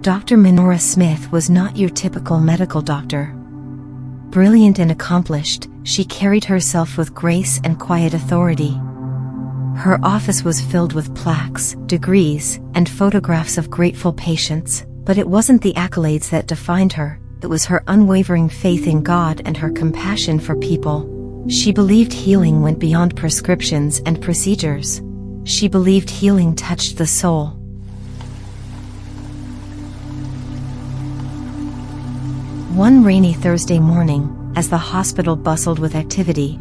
Dr. Menorah Smith was not your typical medical doctor. Brilliant and accomplished, she carried herself with grace and quiet authority. Her office was filled with plaques, degrees, and photographs of grateful patients, but it wasn't the accolades that defined her, it was her unwavering faith in God and her compassion for people. She believed healing went beyond prescriptions and procedures. She believed healing touched the soul. One rainy Thursday morning, as the hospital bustled with activity,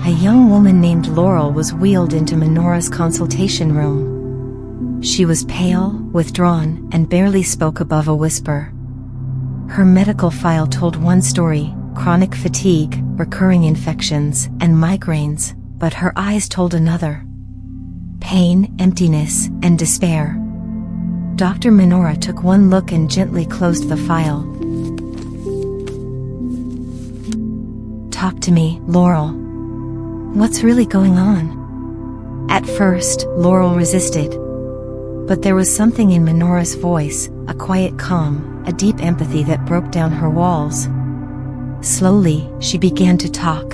a young woman named Laurel was wheeled into Menorah's consultation room. She was pale, withdrawn, and barely spoke above a whisper. Her medical file told one story: chronic fatigue, recurring infections, and migraines, but her eyes told another: pain, emptiness, and despair. Dr. Menorah took one look and gently closed the file. "Talk to me, Laurel. What's really going on?" At first, Laurel resisted. But there was something in Menorah's voice, a quiet calm, a deep empathy that broke down her walls. Slowly, she began to talk.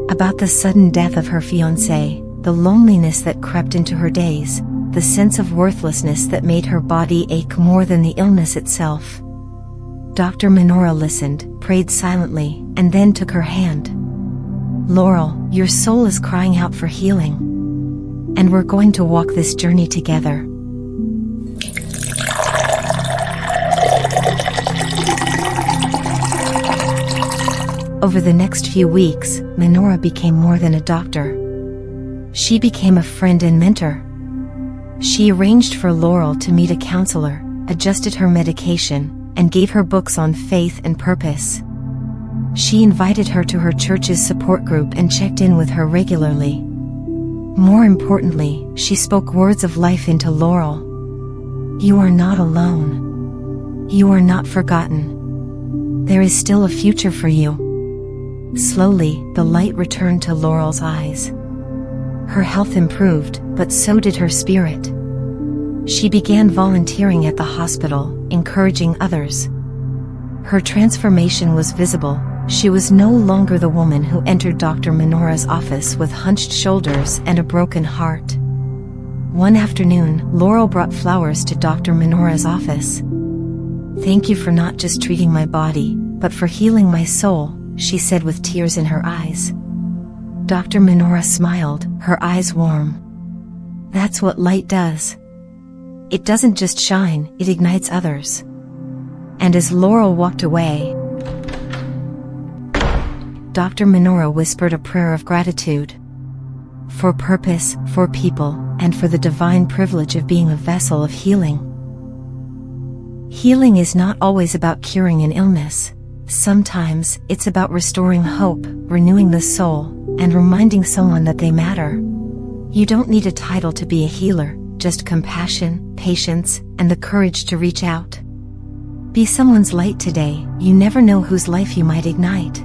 About the sudden death of her fiancé, the loneliness that crept into her days, the sense of worthlessness that made her body ache more than the illness itself. Dr. Menorah listened, prayed silently, and then took her hand. "Laurel, your soul is crying out for healing. And we're going to walk this journey together." Over the next few weeks, Menorah became more than a doctor. She became a friend and mentor. She arranged for Laurel to meet a counselor, adjusted her medication, and gave her books on faith and purpose. She invited her to her church's support group and checked in with her regularly. More importantly, she spoke words of life into Laurel. "You are not alone. You are not forgotten. There is still a future for you." Slowly, the light returned to Laurel's eyes. Her health improved, but so did her spirit. She began volunteering at the hospital, encouraging others. Her transformation was visible. She was no longer the woman who entered Dr. Menorah's office with hunched shoulders and a broken heart. One afternoon, Laurel brought flowers to Dr. Menorah's office. "Thank you for not just treating my body, but for healing my soul," she said with tears in her eyes. Dr. Menorah smiled, her eyes warm. "That's what light does. It doesn't just shine, it ignites others." And as Laurel walked away, Dr. Menorah whispered a prayer of gratitude. For purpose, for people, and for the divine privilege of being a vessel of healing. Healing is not always about curing an illness. Sometimes, it's about restoring hope, renewing the soul, and reminding someone that they matter. You don't need a title to be a healer, just compassion, patience, and the courage to reach out. Be someone's light today. You never know whose life you might ignite.